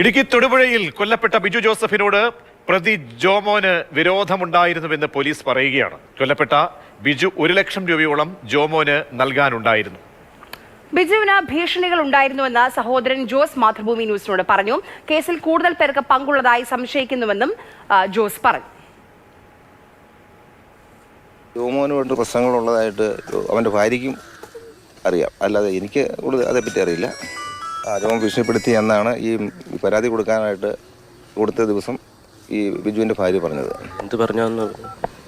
ഇടുക്കി തൊടുപുഴയിൽ കൊല്ലപ്പെട്ട ബിജു ജോസഫിനോട് പ്രതി ജോമോന് വിരോധമുണ്ടായിരുന്നുവെന്ന് പോലീസ് പറയുകയാണ്. കൊല്ലപ്പെട്ട ബിജു 1 ലക്ഷം രൂപയോളം ജോമോന് നൽകാനുണ്ടായിരുന്നു. ബിജുവിന് ഭീഷണികൾ ഉണ്ടായിരുന്നുവെന്ന് സഹോദരൻ ജോസ് മാതൃഭൂമി ന്യൂസിനോട് പറഞ്ഞു. കേസിൽ കൂടുതൽ പേർക്ക് പങ്കുള്ളതായി സംശയിക്കുന്നുവെന്നും ജോസ് പറഞ്ഞു. ജോമോന് വേണ്ട പ്രശ്നങ്ങളുള്ളതായിട്ട് അവൻ്റെ ഭാര്യയ്ക്കും അറിയാം, അല്ലാതെ എനിക്ക് കൂടുതൽ അതേപ്പറ്റി അറിയില്ല. ജോമോൻ ഭീഷണിപ്പെടുത്തി എന്നാണ് ഈ പരാതി കൊടുത്ത ദിവസം ഈ ബിജുവിൻ്റെ ഭാര്യ പറഞ്ഞത്.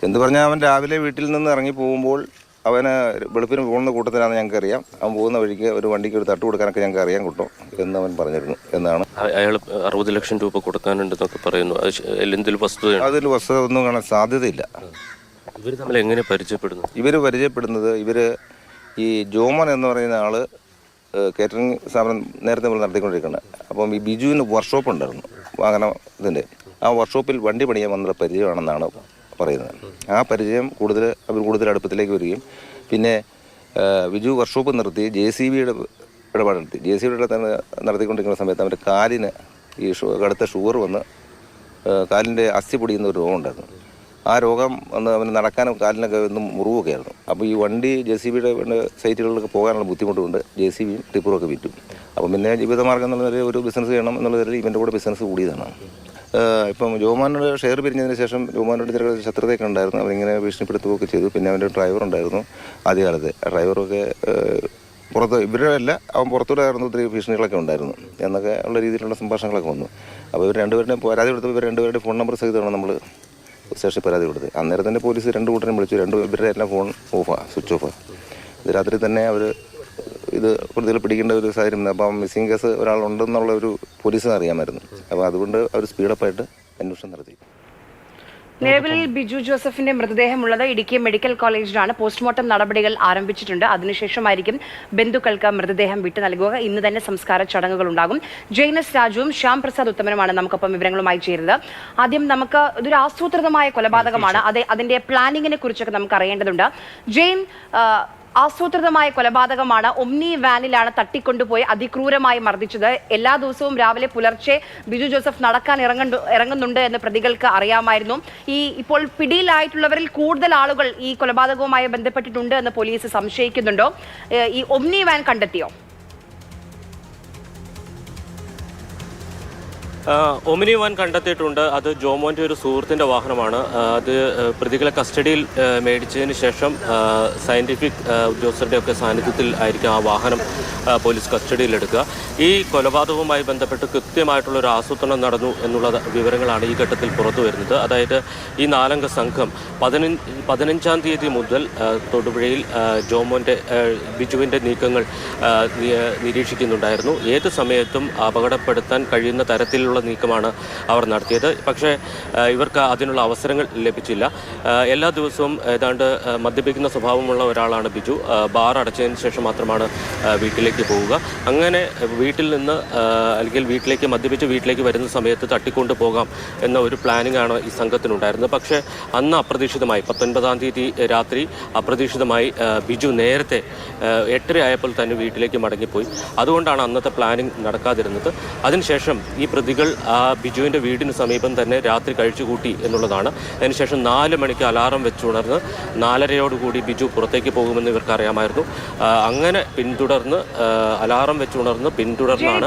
എന്ത് പറഞ്ഞാൽ അവൻ രാവിലെ വീട്ടിൽ നിന്ന് ഇറങ്ങി പോകുമ്പോൾ അവന് വെളുപ്പിന് പോകുന്ന കൂട്ടത്തിലാണെന്ന് ഞങ്ങൾക്ക് അറിയാം. അവൻ പോകുന്ന വഴിക്ക് ഒരു വണ്ടിക്ക് ഒരു തട്ട് കൊടുക്കാനൊക്കെ ഞങ്ങൾക്ക് അറിയാൻ കിട്ടും എന്ന് അവൻ പറഞ്ഞിരുന്നു എന്നാണ്. അയാൾ 60 ലക്ഷം രൂപ കൊടുക്കാനുണ്ടെന്നൊക്കെ പറയുന്നു. അതിൽ വസ്തുത ഒന്നും കാണാൻ സാധ്യതയില്ല. ഇവർ തമ്മിൽ എങ്ങനെ പരിചയപ്പെടുന്നത് ഇവർ ഈ ജോമോൻ എന്ന് പറയുന്ന ആള് കേറ്ററിംഗ് സ്ഥാപനം നേരത്തെ നമ്മൾ നടത്തിക്കൊണ്ടിരിക്കുന്നത്. അപ്പം ഈ ബിജുവിന് വർക്ക്ഷോപ്പ് ഉണ്ടായിരുന്നു വാഹനം ഇതിൻ്റെ. ആ വർക്ക്ഷോപ്പിൽ വണ്ടി പണിയാൻ വന്നുള്ള പരിചയമാണെന്നാണ് പറയുന്നത്. ആ പരിചയം അവർ കൂടുതൽ അടുപ്പത്തിലേക്ക് വരികയും പിന്നെ ബിജു വർക്ക്ഷോപ്പ് നിർത്തി JCB ഇടപാട് നടത്തി. JCB നടത്തിക്കൊണ്ടിരിക്കുന്ന സമയത്ത് അവൻ്റെ കാലിന് ഈ കടുത്ത ഷുഗർ വന്ന് കാലിൻ്റെ അസ്ഥി പൊടിയുന്ന ഒരു രോഗം ഉണ്ടായിരുന്നു. ആ രോഗം വന്ന് അവന് നടക്കാനും കാലിനൊക്കെ ഒന്നും മുറിവൊക്കെ ആയിരുന്നു. അപ്പോൾ ഈ വണ്ടി JCBയുടെ സൈറ്റുകളിലൊക്കെ പോകാനുള്ള ബുദ്ധിമുട്ടുകൊണ്ട് JCBയും ടിപ്പറുമൊക്കെ വിറ്റു. അപ്പം പിന്നെ ജീവിതമാർഗ്ഗം എന്നുള്ള ഒരു ബിസിനസ് ചെയ്യണം എന്നുള്ളതിൽ ഇവൻ്റെ കൂടെ ബിസിനസ് കൂടിയതാണ്. ഇപ്പം ജോമാനോട് ഷെയർ പിരിഞ്ഞതിന് ശേഷം ജോമാനോട് ചില ശത്രുതയൊക്കെ ഉണ്ടായിരുന്നു. അവരിങ്ങനെ ഭീഷണിപ്പെടുത്തുകയൊക്കെ ചെയ്തു. പിന്നെ അവൻ്റെ ഡ്രൈവർ ഉണ്ടായിരുന്നു ആദ്യകാലത്ത്. ആ ഡ്രൈവറൊക്കെ അവൻ പുറത്തൂടെ ആയിരുന്നു. ഒത്തിരി ഭീഷണികളൊക്കെ ഉണ്ടായിരുന്നു എന്നൊക്കെ ഉള്ള രീതിയിലുള്ള സംഭാഷണങ്ങളൊക്കെ വന്നു. അപ്പോൾ ഇവർ രണ്ടുപേരുടെയും പരാതി കൊടുത്തപ്പോൾ ഇവർ രണ്ടുപേരുടെ ഫോൺ നമ്പർ സഹിതമാണ് നമ്മൾ സ്റ്റേഷനിൽ പരാതി കൊടുത്തത്. അന്നേരം തന്നെ പോലീസ് 2 കൂട്ടരും വിളിച്ചു. ഇവരുടെ എല്ലാം ഫോൺ സ്വിച്ച് ഓഫാണ്. ഇത് രാത്രി തന്നെ അവർ ഇത് പ്രതികൾ പിടിക്കേണ്ട ഒരു സാഹചര്യം. അപ്പം മിസ്സിംഗ് കേസ് ഒരാളുണ്ടെന്നുള്ള ഒരു പോലീസിന് അറിയാമായിരുന്നു. അപ്പോൾ അതുകൊണ്ട് അവർ സ്പീഡപ്പായിട്ട് അന്വേഷണം നടത്തി. നിലവിൽ ബിജു ജോസഫിന്റെ മൃതദേഹമുള്ളത് ഇടുക്കി മെഡിക്കൽ കോളേജിലാണ്. പോസ്റ്റ്മോർട്ടം നടപടികൾ ആരംഭിച്ചിട്ടുണ്ട്. അതിനുശേഷമായിരിക്കും ബന്ധുക്കൾക്ക് മൃതദേഹം വിട്ടു നൽകുക. ഇന്ന് തന്നെ സംസ്കാര ചടങ്ങുകൾ ഉണ്ടാകും. ജെയ്നസ് രാജുവും ശ്യാം പ്രസാദ് ഉത്തമനുമാണ് നമുക്കൊപ്പം വിവരങ്ങളുമായി ചേരുന്നത്. ആദ്യം ഇതൊരു ആസൂത്രിതമായ കൊലപാതകമാണ്. അതിന്റെ പ്ലാനിങ്ങിനെ കുറിച്ചൊക്കെ നമുക്ക് അറിയേണ്ടതുണ്ട്. ജെയിൻ, ആസൂത്രിതമായ കൊലപാതകമാണ്. ഒമ്നി വാനിലാണ് തട്ടിക്കൊണ്ടുപോയി അതിക്രൂരമായി മർദ്ദിച്ചത്. എല്ലാ ദിവസവും രാവിലെ പുലർച്ചെ ബിജു ജോസഫ് നടക്കാൻ ഇറങ്ങുന്നുണ്ട് എന്ന് പ്രതികൾക്ക് അറിയാമായിരുന്നു. ഇപ്പോൾ പിടിയിലായിട്ടുള്ളവരിൽ കൂടുതൽ ആളുകൾ ഈ കൊലപാതകവുമായി ബന്ധപ്പെട്ടിട്ടുണ്ട് എന്ന് പോലീസ് സംശയിക്കുന്നുണ്ടോ? ഈ ഒമ്നി വാൻ കണ്ടെത്തിയോ? ഒമിനി വാൻ കണ്ടെത്തിയിട്ടുണ്ട്. അത് ജോമോൻ്റെ ഒരു സുഹൃത്തിൻ്റെ വാഹനമാണ്. അത് പ്രതികളെ കസ്റ്റഡിയിൽ മേടിച്ചതിന് ശേഷം സയൻറ്റിഫിക് ഉദ്യോഗസ്ഥരുടെയൊക്കെ സാന്നിധ്യത്തിൽ ആയിരിക്കും ആ വാഹനം പോലീസ് കസ്റ്റഡിയിലെടുക്കുക. ഈ കൊലപാതകവുമായി ബന്ധപ്പെട്ട് കൃത്യമായിട്ടുള്ളൊരു ആസൂത്രണം നടന്നു എന്നുള്ള വിവരങ്ങളാണ് ഈ ഘട്ടത്തിൽ പുറത്തു വരുന്നത്. അതായത് ഈ 4 അംഗ സംഘം 15-ാം തീയതി മുതൽ തൊടുപുഴയിൽ ബിജുവിൻ്റെ നീക്കങ്ങൾ നിരീക്ഷിക്കുന്നുണ്ടായിരുന്നു. ഏത് സമയത്തും അപകടപ്പെടുത്താൻ കഴിയുന്ന തരത്തിലുള്ള നീക്കമാണ് അവർ നടത്തിയത്. പക്ഷേ ഇവർക്ക് അതിനുള്ള അവസരങ്ങൾ ലഭിച്ചില്ല. എല്ലാ ദിവസവും ഏതാണ്ട് മദ്യപിക്കുന്ന സ്വഭാവമുള്ള ഒരാളാണ് ബിജു. ബാർ അടച്ചതിന് ശേഷം മാത്രമാണ് വീട്ടിലേക്ക് പോവുക. അങ്ങനെ വീട്ടിൽ നിന്ന് അല്ലെങ്കിൽ വീട്ടിലേക്ക് വരുന്ന സമയത്ത് തട്ടിക്കൊണ്ടു പോകാം എന്ന ഒരു പ്ലാനിംഗ് ആണ് ഈ സംഘത്തിനുണ്ടായിരുന്നത്. പക്ഷേ അന്ന് അപ്രതീക്ഷിതമായി 19-ാം തീയതി രാത്രി അപ്രതീക്ഷിതമായി ബിജു നേരത്തെ 8:30 ആയപ്പോൾ തന്നെ വീട്ടിലേക്ക് മടങ്ങിപ്പോയി. അതുകൊണ്ടാണ് അന്നത്തെ പ്ലാനിംഗ് നടക്കാതിരുന്നത്. അതിനുശേഷം ഈ പ്രതികൾ ആ ബിജുവിൻ്റെ വീടിന് സമീപം തന്നെ രാത്രി കഴിച്ചുകൂട്ടി എന്നുള്ളതാണ്. അതിനുശേഷം 4 മണിക്ക് അലാറം വെച്ചുണർന്ന് 4:30യോടുകൂടി ബിജു പുറത്തേക്ക് പോകുമെന്ന് ഇവർക്ക് അറിയാമായിരുന്നു. അങ്ങനെ അലാറം വെച്ചുണർന്ന് പിന്തുടർന്നാണ്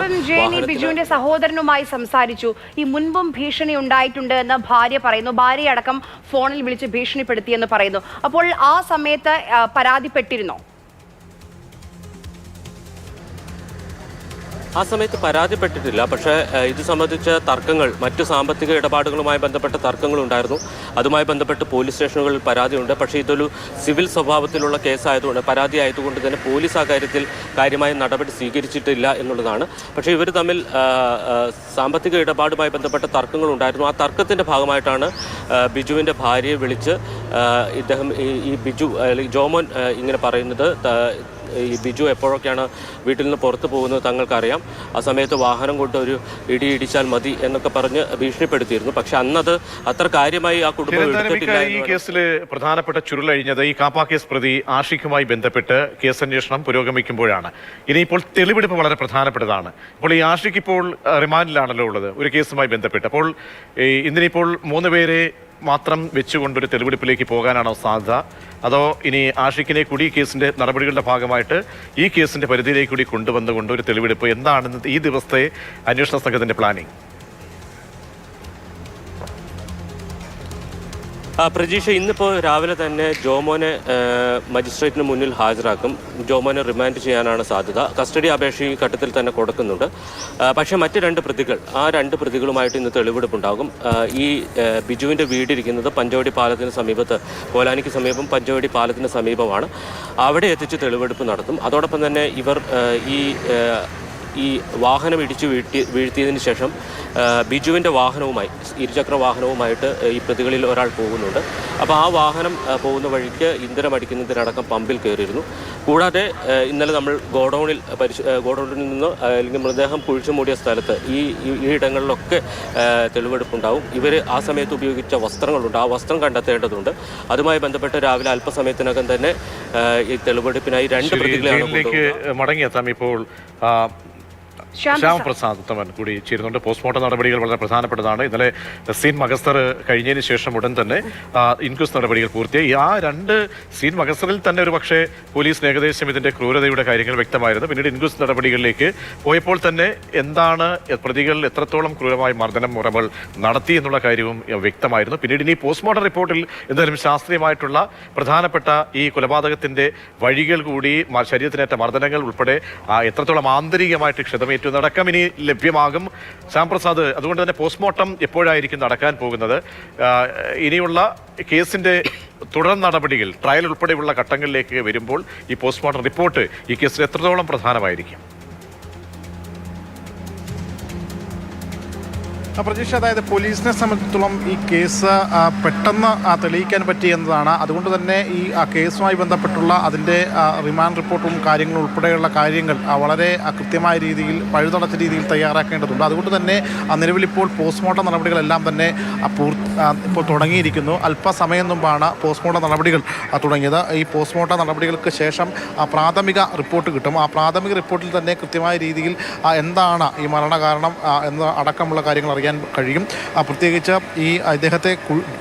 ബിജുവിന്റെ സഹോദരനുമായി സംസാരിച്ചു. ഈ മുൻപും ഭീഷണി ഉണ്ടായിട്ടുണ്ട് എന്ന് ഭാര്യ പറയുന്നു. ഭാര്യയടക്കം ഫോണിൽ വിളിച്ച് ഭീഷണിപ്പെടുത്തിയെന്ന് പറയുന്നു. അപ്പോൾ ആ സമയത്ത് പരാതിപ്പെട്ടിരുന്നോ? ആ സമയത്ത് പരാതിപ്പെട്ടിട്ടില്ല. പക്ഷേ ഇത് സംബന്ധിച്ച തർക്കങ്ങൾ, മറ്റു സാമ്പത്തിക ഇടപാടുകളുമായി ബന്ധപ്പെട്ട തർക്കങ്ങളുണ്ടായിരുന്നു. അതുമായി ബന്ധപ്പെട്ട് പോലീസ് സ്റ്റേഷനുകളിൽ പരാതിയുണ്ട്. പക്ഷേ ഇതൊരു സിവിൽ സ്വഭാവത്തിലുള്ള പരാതി ആയതുകൊണ്ട് തന്നെ പോലീസ് ആ കാര്യത്തിൽ കാര്യമായ നടപടി സ്വീകരിച്ചിട്ടില്ല എന്നുള്ളതാണ്. പക്ഷേ ഇവർ തമ്മിൽ സാമ്പത്തിക ഇടപാടുമായി ബന്ധപ്പെട്ട തർക്കങ്ങളുണ്ടായിരുന്നു. ആ തർക്കത്തിൻ്റെ ഭാഗമായിട്ടാണ് ബിജുവിൻ്റെ ഭാര്യയെ വിളിച്ച് ജോമോൻ ഇങ്ങനെ പറയുന്നത്, ഈ ബിജു എപ്പോഴൊക്കെയാണ് വീട്ടിൽ നിന്ന് പുറത്തു പോകുന്നത് തങ്ങൾക്കറിയാം. ആ സമയത്ത് വാഹനം കൊണ്ട് ഒരു ഇടിച്ചാൽ മതി എന്നൊക്കെ പറഞ്ഞ് ഭീഷണിപ്പെടുത്തിയിരുന്നു. പക്ഷെ അന്നത് അത്ര കാര്യമായി ആ കുടുംബം എടുത്തിട്ടില്ല. ഈ കേസിൽ പ്രധാനപ്പെട്ട ചുരുളഴിഞ്ഞത് ഈ കാപ്പ കേസ് പ്രതി ആഷിഖുമായി ബന്ധപ്പെട്ട് കേസന്വേഷണം പുരോഗമിക്കുമ്പോഴാണ്. ഇനിയിപ്പോൾ തെളിവെടുപ്പ് വളരെ പ്രധാനപ്പെട്ടതാണ്. ഇപ്പോൾ ഈ ആഷിഖ് ഇപ്പോൾ റിമാൻഡിലാണല്ലോ ഉള്ളത് ഒരു കേസുമായി ബന്ധപ്പെട്ട്. അപ്പോൾ ഇന്നിനിപ്പോൾ 3 പേരെ മാത്രം വെച്ചുകൊണ്ടൊരു തെളിവെടുപ്പിലേക്ക് പോകാനാണോ സാധ്യത, അതോ ഇനി ആഷിഖിനെ കൂടി കേസിന്റെ നടപടികളുടെ ഭാഗമായിട്ട് ഈ കേസിന്റെ പരിധിയിലേക്ക് കൂടി കൊണ്ടുവന്നുകൊണ്ട് ഒരു തെളിവെടുപ്പ്, എന്താണ് ഈ ദിവസത്തെ അന്വേഷണ സംഘത്തിന്റെ പ്ലാനിങ്? പ്രജീഷ, ഇന്നിപ്പോൾ രാവിലെ തന്നെ ജോമോനെ മജിസ്ട്രേറ്റിന് മുന്നിൽ ഹാജരാക്കും. ജോമോനെ റിമാൻഡ് ചെയ്യാനാണ് സാധ്യത. കസ്റ്റഡി അപേക്ഷ ഈ ഘട്ടത്തിൽ തന്നെ കൊടുക്കുന്നുണ്ട്. പക്ഷേ മറ്റ് 2 പ്രതികൾ, ആ 2 പ്രതികളുമായിട്ട് ഇന്ന് തെളിവെടുപ്പുണ്ടാകും. ഈ ബിജുവിൻ്റെ വീടിരിക്കുന്നത് പഞ്ചവടി പാലത്തിന് സമീപത്ത്, കോലാനിക്ക് സമീപം പഞ്ചവടി പാലത്തിന് സമീപമാണ്. അവിടെ എത്തിച്ച് തെളിവെടുപ്പ് നടത്തും. അതോടൊപ്പം തന്നെ ഇവർ ഈ വാഹനം ഇടിച്ചു വീഴ്ത്തിയതിന് ശേഷം ബിജുവിൻ്റെ വാഹനവുമായി, ഇരുചക്ര വാഹനവുമായിട്ട് ഈ പ്രതികളിൽ ഒരാൾ പോകുന്നുണ്ട്. അപ്പോൾ ആ വാഹനം പോകുന്ന വഴിക്ക് ഇന്ധനം അടിക്കുന്നതിനടക്കം പമ്പിൽ കയറിയിരുന്നു. കൂടാതെ ഇന്നലെ നമ്മൾ ഗോഡൌണിൽ നിന്ന് അല്ലെങ്കിൽ മൃതദേഹം കുഴിച്ചു മൂടിയ സ്ഥലത്ത് ഈ ഇടങ്ങളിലൊക്കെ തെളിവെടുപ്പുണ്ടാവും. ഇവർ ആ സമയത്ത് ഉപയോഗിച്ച വസ്ത്രങ്ങളുണ്ട്, ആ വസ്ത്രം കണ്ടെത്തേണ്ടതുണ്ട്. അതുമായി ബന്ധപ്പെട്ട് രാവിലെ അല്പസമയത്തിനകം തന്നെ ഈ തെളിവെടുപ്പിനായി 2 പ്രതികളെയാണ് മടങ്ങിയെത്താം. ഇപ്പോൾ ശ്യാമപ്രസാദ് ഉത്തമൻ കൂടി ചേരുന്നുണ്ട്. പോസ്റ്റ്മോർട്ടം നടപടികൾ വളരെ പ്രധാനപ്പെട്ടതാണ്. ഇന്നലെ സീൻ മഗസ്തർ കഴിഞ്ഞതിന് ശേഷം ഉടൻ തന്നെ ഇൻക്വസ്റ്റ് നടപടികൾ പൂർത്തിയായി. ആ 2 സീൻ മഗസ്തറിൽ തന്നെ ഒരു പക്ഷേ പോലീസിന് ഏകദേശം ഇതിന്റെ ക്രൂരതയുടെ കാര്യങ്ങൾ വ്യക്തമായിരുന്നു. പിന്നീട് ഇൻക്വസ്റ്റ് നടപടികളിലേക്ക് പോയപ്പോൾ തന്നെ എന്താണ് പ്രതികൾ എത്രത്തോളം ക്രൂരമായ മർദ്ദനം മുറകൾ നടത്തി എന്നുള്ള കാര്യവും വ്യക്തമായിരുന്നു. പിന്നീട് ഇനി പോസ്റ്റ്മോർട്ടം റിപ്പോർട്ടിൽ എന്തായാലും ശാസ്ത്രീയമായിട്ടുള്ള പ്രധാനപ്പെട്ട ഈ കൊലപാതകത്തിന്റെ വഴികൾ കൂടി, ശരീരത്തിനേറ്റ മർദ്ദനങ്ങൾ ഉൾപ്പെടെ എത്രത്തോളം ആന്തരികമായിട്ട് ക്ഷതമേറ്റു നടക്കം ഇനി ലഭ്യമാകും. ശ്യാംപ്രസാദ്, അതുകൊണ്ട് തന്നെ പോസ്റ്റ്മോർട്ടം എപ്പോഴായിരിക്കും നടക്കാൻ പോകുന്നത്? ഇനിയുള്ള കേസിന്റെ തുടർ നടപടികൾ, ട്രയൽ ഉൾപ്പെടെയുള്ള ഘട്ടങ്ങളിലേക്ക് വരുമ്പോൾ ഈ പോസ്റ്റ്മോർട്ടം റിപ്പോർട്ട് ഈ കേസിൽ എത്രത്തോളം പ്രധാനമായിരിക്കും? പ്രതീക്ഷ, അതായത് പോലീസിനെ സംബന്ധിച്ചിടത്തോളം ഈ കേസ് പെട്ടെന്ന് തെളിയിക്കാൻ പറ്റി എന്നതാണ്. അതുകൊണ്ട് തന്നെ ഈ കേസുമായി ബന്ധപ്പെട്ടുള്ള അതിൻ്റെ റിമാൻഡ് റിപ്പോർട്ടും കാര്യങ്ങളും ഉൾപ്പെടെയുള്ള കാര്യങ്ങൾ വളരെ കൃത്യമായ രീതിയിൽ പഴുതടച്ച രീതിയിൽ തയ്യാറാക്കേണ്ടതുണ്ട്. അതുകൊണ്ട് തന്നെ നിലവിലിപ്പോൾ പോസ്റ്റ്മോർട്ടം നടപടികളെല്ലാം തന്നെ ഇപ്പോൾ തുടങ്ങിയിരിക്കുന്നു. അല്പസമയം മുമ്പാണ് പോസ്റ്റ്മോർട്ടം നടപടികൾ തുടങ്ങിയത്. ഈ പോസ്റ്റ്മോർട്ടം നടപടികൾക്ക് ശേഷം പ്രാഥമിക റിപ്പോർട്ട് കിട്ടും. ആ പ്രാഥമിക റിപ്പോർട്ടിൽ തന്നെ കൃത്യമായ രീതിയിൽ എന്താണ് ഈ മരണകാരണം എന്ന് അടക്കമുള്ള കാര്യങ്ങൾ അറിയാൻ കഴിയും. പ്രത്യേകിച്ച് ഈ ഇദ്ദേഹത്തെ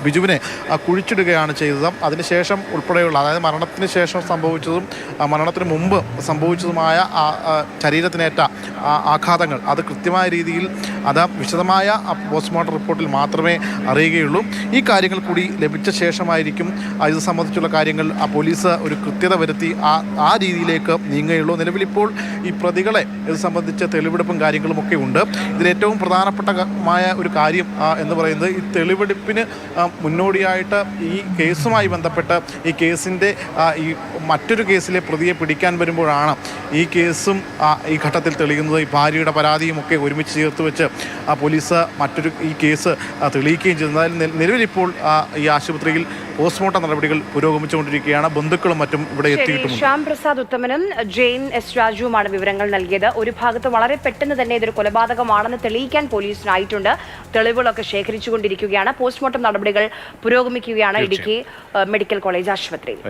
ബിജുവിനെ കുഴിച്ചിടുകയാണ് ചെയ്തത്. അതിനുശേഷം ഉൾപ്പെടെയുള്ള, അതായത് മരണത്തിന് ശേഷം സംഭവിച്ചതും മരണത്തിന് മുമ്പ് സംഭവിച്ചതുമായ ശരീരത്തിനേറ്റ ആഘാതങ്ങൾ അത് കൃത്യമായ രീതിയിൽ അത് വിശദമായ പോസ്റ്റ്മോർട്ടം റിപ്പോർട്ടിൽ മാത്രമേ അറിയുകയുള്ളൂ. ഈ കാര്യങ്ങൾ കൂടി ലഭിച്ച ശേഷമായിരിക്കും ഇത് സംബന്ധിച്ചുള്ള കാര്യങ്ങൾ പോലീസ് ഒരു കൃത്യത വരുത്തി ആ രീതിയിലേക്ക് നീങ്ങുകയുള്ളൂ. നിലവിലിപ്പോൾ ഈ പ്രതികളെ ഇത് സംബന്ധിച്ച് തെളിവെടുപ്പും കാര്യങ്ങളുമൊക്കെ ഉണ്ട്. ഇതിലേറ്റവും പ്രധാനപ്പെട്ട ഒരു കാര്യം എന്ന് പറയുന്നത് ഈ തെളിവെടുപ്പിന് മുന്നോടിയായിട്ട് ഈ കേസുമായി ബന്ധപ്പെട്ട് ഈ കേസിൻ്റെ ഈ മറ്റൊരു കേസിലെ പ്രതിയെ പിടിക്കാൻ വരുമ്പോഴാണ് ഈ കേസും ഈ ഘട്ടത്തിൽ തെളിയുന്നത്. ഈ ഭാര്യയുടെ പരാതിയും ഒക്കെ ഒരുമിച്ച് ചേർത്ത് വെച്ച് പോലീസ് ഈ കേസ് തെളിയിക്കുകയും ചെയ്യുന്നത്. നിലവിലിപ്പോൾ ഈ ആശുപത്രിയിൽ പോസ്റ്റ്മോർട്ടം നടപടികൾ പുരോഗമിച്ചുകൊണ്ടിരിക്കുകയാണ്. ബന്ധുക്കളും മറ്റും ഇവിടെ എത്തിയിട്ടുമുണ്ട്. ശ്യാംപ്രസാദ് ഉത്തമനും ജെയിൻ എസ് രാജുവുമാണ് വിവരങ്ങൾ നൽകിയത്. ഒരു ഭാഗത്ത് വളരെ പെട്ടെന്ന് തന്നെ ഇതൊരു കൊലപാതകമാണെന്ന് തെളിയിക്കാൻ പോലീസിനായിട്ടുണ്ട്. തെളിവുകളൊക്കെ ശേഖരിച്ചുകൊണ്ടിരിക്കുകയാണ്. പോസ്റ്റ്മോർട്ടം നടപടികൾ പുരോഗമിക്കുകയാണ് ഇടുക്കി മെഡിക്കൽ കോളേജ് ആശുപത്രിയിൽ.